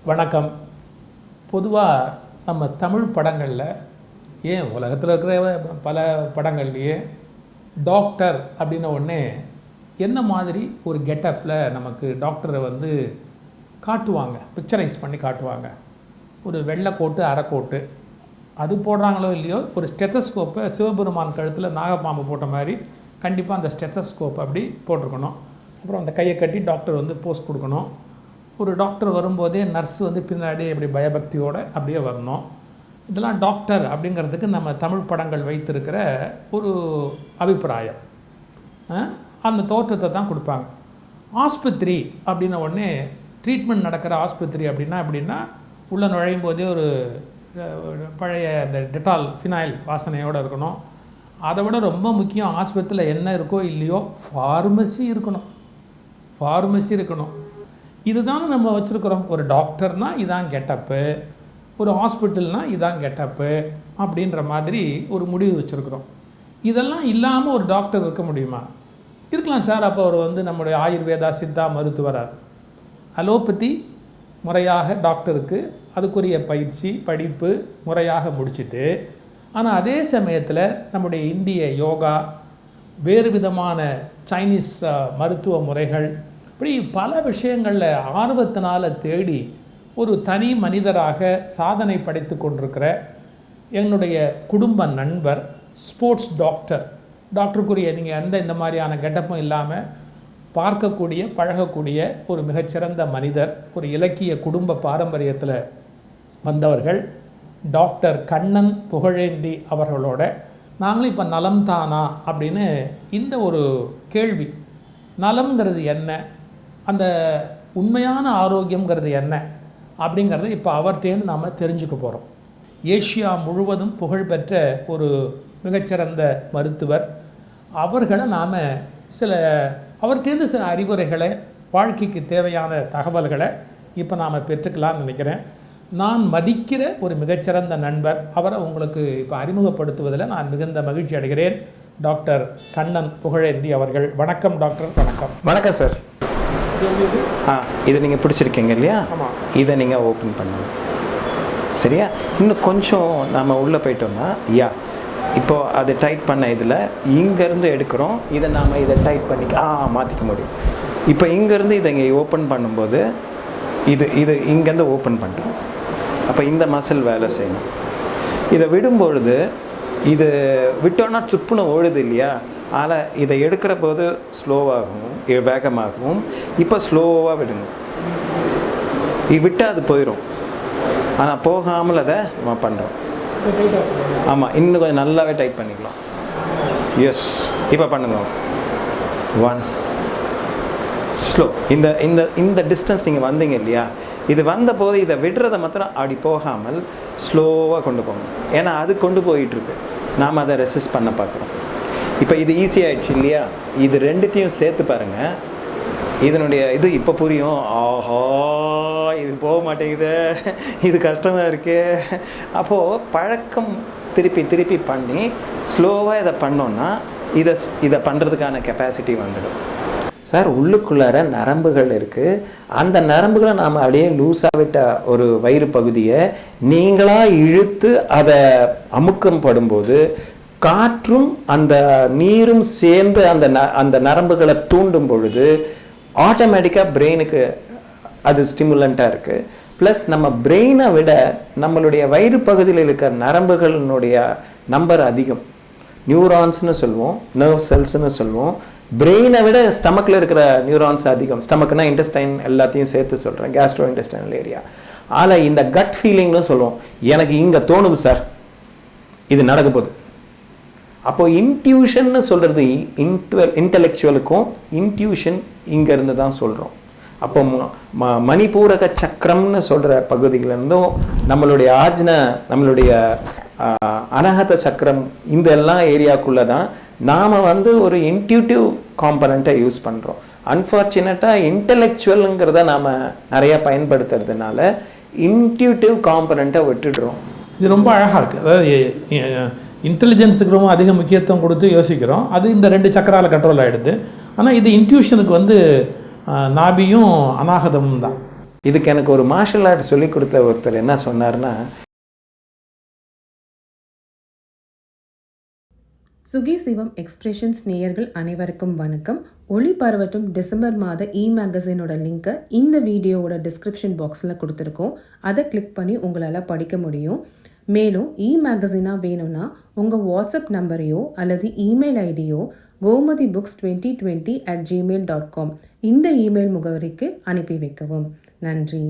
வணக்கம். பொதுவாக நம்ம தமிழ் படங்களில் ஏன் உலகத்தில் இருக்கிற பல படங்கள்லேயே டாக்டர் அப்படின்ன உடனே என்ன மாதிரி ஒரு கெட்டப்பில் நமக்கு டாக்டரை வந்து காட்டுவாங்க, பிக்சரைஸ் பண்ணி காட்டுவாங்க. ஒரு வெள்ளை கோட்டு அரைக்கோட்டு அது போடுறாங்களோ இல்லையோ, ஒரு ஸ்டெத்தஸ்கோப்பை சிவபெருமான் கழுத்தில் நாகப்பாம்பு போட்ட மாதிரி கண்டிப்பாக அந்த ஸ்டெத்தஸ்கோப் அப்படி போட்டிருக்கணும். அப்புறம் அந்த கையை கட்டி டாக்டர் வந்து போஸ்ட் கொடுக்கணும். ஒரு டாக்டர் வரும்போதே நர்ஸ் வந்து பின்னாடி அப்படி பயபக்தியோடு அப்படியே வரணும். இதெல்லாம் டாக்டர் அப்படிங்கிறதுக்கு நம்ம தமிழ் படங்கள் வைத்திருக்கிற ஒரு அபிப்பிராயம். அந்த தோற்றத்தை தான் கொடுப்பாங்க. ஆஸ்பத்திரி அப்படின்ன உடனே ட்ரீட்மெண்ட் நடக்கிற ஆஸ்பத்திரி அப்படின்னா உள்ளே நுழையும் போதே ஒரு பழைய அந்த டெட்டால் ஃபினாயில் வாசனையோடு இருக்கணும். அதை விட ரொம்ப முக்கியம், ஆஸ்பத்திரியில் என்ன இருக்கோ இல்லையோ ஃபார்மசி இருக்கணும். இதுதான் நம்ம வச்சுருக்கிறோம். ஒரு டாக்டர்னால் இதான் கெட்டப்பு, ஒரு ஹாஸ்பிட்டல்னால் இதான் கெட்டப்பு அப்படின்ற மாதிரி ஒரு முடிவு வச்சுருக்குறோம். இதெல்லாம் இல்லாமல் ஒரு டாக்டர் இருக்க முடியுமா? இருக்கலாம் சார். அப்போ அவர் வந்து நம்முடைய ஆயுர்வேதா சித்தா மருத்துவரார். அலோபதி முறையாக டாக்டருக்கு அதுக்குரிய பயிற்சி படிப்பு முறையாக முடிச்சுட்டு, ஆனால் அதே சமயத்தில் நம்முடைய இந்திய யோகா, வேறு விதமான சைனீஸ் மருத்துவ முறைகள், இப்படி பல விஷயங்களில் ஆர்வத்தினால் தேடி ஒரு தனி மனிதராக சாதனை படைத்து கொண்டிருக்கிற என்னுடைய குடும்ப நண்பர், ஸ்போர்ட்ஸ் டாக்டருக்குரிய நீங்கள் இந்த மாதிரியான கெட்டப்பும் இல்லாமல் பார்க்கக்கூடிய பழகக்கூடிய ஒரு மிகச்சிறந்த மனிதர், ஒரு இலக்கிய குடும்ப பாரம்பரியத்தில் வந்தவர்கள் டாக்டர் கண்ணன் புகழேந்தி அவர்களோட நாங்களும் இப்போ நலம் தானா அப்படின்னு இந்த ஒரு கேள்வி, நலம்ங்கிறது என்ன, அந்த உண்மையான ஆரோக்கியங்கிறது என்ன அப்படிங்கிறத இப்போ அவர்கிட்டேருந்து நாம் தெரிஞ்சுக்க போகிறோம். ஏஷியா முழுவதும் புகழ்பெற்ற ஒரு மிகச்சிறந்த மருத்துவர். அவர்களை நாம் அவர்கிட்டேருந்து சில அறிவுரைகளை, வாழ்க்கைக்கு தேவையான தகவல்களை இப்போ நாம் பெற்றுக்கலாம்னு நினைக்கிறேன். நான் மதிக்கிற ஒரு மிகச்சிறந்த நண்பர், அவரை உங்களுக்கு இப்போ அறிமுகப்படுத்துவதில் நான் மிகுந்த மகிழ்ச்சி அடைகிறேன். டாக்டர் கண்ணன் புகழேந்தி அவர்கள். வணக்கம் டாக்டர். வணக்கம் சார். இதை நீங்கள் பிடிச்சிருக்கீங்க இல்லையா? ஆமாம். இதை நீங்கள் ஓப்பன் பண்ணுங்க, சரியா? இன்னும் கொஞ்சம் நாம் உள்ளே போயிட்டோம்னா, இப்போது அது டைட் பண்ண இதில் இங்கேருந்து எடுக்கிறோம். இதை நாம் இதை டைட் பண்ணி மாற்றிக்க முடியும். இப்போ இங்கேருந்து இதை இங்கே ஓப்பன் பண்ணும்போது இது இங்கேருந்து ஓப்பன் பண்ணுறோம். அப்போ இந்த மசில் வேலை செய்யணும். இதை விடும்பொழுது இது விட்டோன்னா சுப்புன்னு ஓடுது இல்லையா? ஆனால் இதை எடுக்கிற போது ஸ்லோவாகவும் வேகமாகவும். இப்போ ஸ்லோவாக விடுங்க. விட்டால் அது போயிடும், ஆனால் போகாமல் அதை நம்ம பண்ணுறோம். ஆமாம், இன்னும் கொஞ்சம் நல்லாவே டைட் பண்ணிக்கலாம். எஸ், இப்போ பண்ணுங்க. 1 ஸ்லோ. இந்த டிஸ்டன்ஸ் நீங்கள் வந்தீங்க இல்லையா? இது வந்த போது இதை விடுறதை மாத்திரம் அப்படி போகாமல் ஸ்லோவாக கொண்டு போகணும். ஏன்னா அது கொண்டு போயிட்டுருக்கு, நாம் அதை ரெசிஸ்ட் பண்ண பார்க்குறோம். இப்போ இது ஈஸியாகிடுச்சு இல்லையா? இது ரெண்டுத்தையும் சேர்த்து பாருங்கள். இதனுடைய இது இப்போ புரியும். ஆஹா, இது போக மாட்டேங்குது, இது கஷ்டமாக இருக்குது. அப்போது பழக்கம் திருப்பி பண்ணி ஸ்லோவாக இதை பண்ணோன்னா இதை பண்ணுறதுக்கான கெப்பாசிட்டி வந்துடும். சார், உள்ளுக்குள்ளார நரம்புகள் இருக்குது. அந்த நரம்புகளை நாம் அப்படியே லூஸாக விட்ட ஒரு வயிறு பகுதியை நீங்களாக இழுத்து அதை அமுக்கம் படும்போது காற்றும் அந்த நீரும் சேர்ந்து அந்த நரம்புகளை தூண்டும் பொழுது ஆட்டோமேட்டிக்காக பிரெயினுக்கு அது ஸ்டிமுலண்ட்டாக இருக்குது. ப்ளஸ் நம்ம பிரெயினை விட நம்மளுடைய வயிறு பகுதியில் இருக்கிற நரம்புகளினுடைய நம்பர் அதிகம். நியூரான்ஸ்னு சொல்லுவோம், நர்வ் செல்ஸ்ன்னு சொல்லுவோம். பிரெயினை விட ஸ்டமக்கில் இருக்கிற நியூரான்ஸ் அதிகம். ஸ்டமக்குனா இன்டெஸ்டைன் எல்லாத்தையும் சேர்த்து சொல்கிறேன், கேஸ்ட்ரோ இன்டெஸ்டைனல் ஏரியா. ஆனால் இந்த கட் ஃபீலிங்னு சொல்லுவோம். எனக்கு இங்கே தோணுது சார், இது நடக்க போகுது. அப்போது இன்ட்யூஷன்னு சொல்கிறது இன்டலெக்சுவலுக்கும் இன்ட்யூஷன் இங்கேருந்து தான் சொல்கிறோம். அப்போ மணிபூரக சக்கரம்னு சொல்கிற பகுதியிலேருந்தும் நம்மளுடைய நம்மளுடைய அனகத சக்கரம், இந்த எல்லா ஏரியாக்குள்ளே தான் நாம் ஒரு இன்ட்யூட்டிவ் காம்பனண்ட்டை யூஸ் பண்ணுறோம். அன்ஃபார்ச்சுனேட்டாக இன்டலெக்சுவலுங்கிறத நாம் நிறையா பயன்படுத்துறதுனால இன்ட்யூட்டிவ் காம்பனண்ட்டை விட்டுடுறோம். இது ரொம்ப அழகாக இருக்குது. அதாவது இன்டெலிஜென்ஸுக்கு ரொம்ப அதிக முக்கியத்துவம் கொடுத்து யோசிக்கிறோம். அது இந்த 2 சக்கரால் கண்ட்ரோல் ஆகிடுது. ஆனால் இது இன்ட்யூஷனுக்கு நாபியும் அநாகதமும் தான். இதுக்கு எனக்கு ஒரு மார்ஷல் ஆர்ட் சொல்லி கொடுத்த ஒருத்தர் என்ன சொன்னார்னா, சுகி சிவம் எக்ஸ்பிரஷன்ஸ் நேயர்கள் அனைவருக்கும் வணக்கம். ஒளி பரவட்டும் டிசம்பர் மாத மேகசினோட லிங்க்கை இந்த வீடியோவோட டிஸ்கிரிப்ஷன் பாக்ஸில் கொடுத்துருக்கோம். அதை கிளிக் பண்ணி உங்களால் படிக்க முடியும். மேலும் மேகசினாக வேணும்னா உங்கள் வாட்ஸ்அப் நம்பரையோ அல்லது இமெயில் ஐடியோ gomati books2020@gmail.com இந்த இமெயில் முகவரிக்கு அனுப்பி வைக்கவும். நன்றி.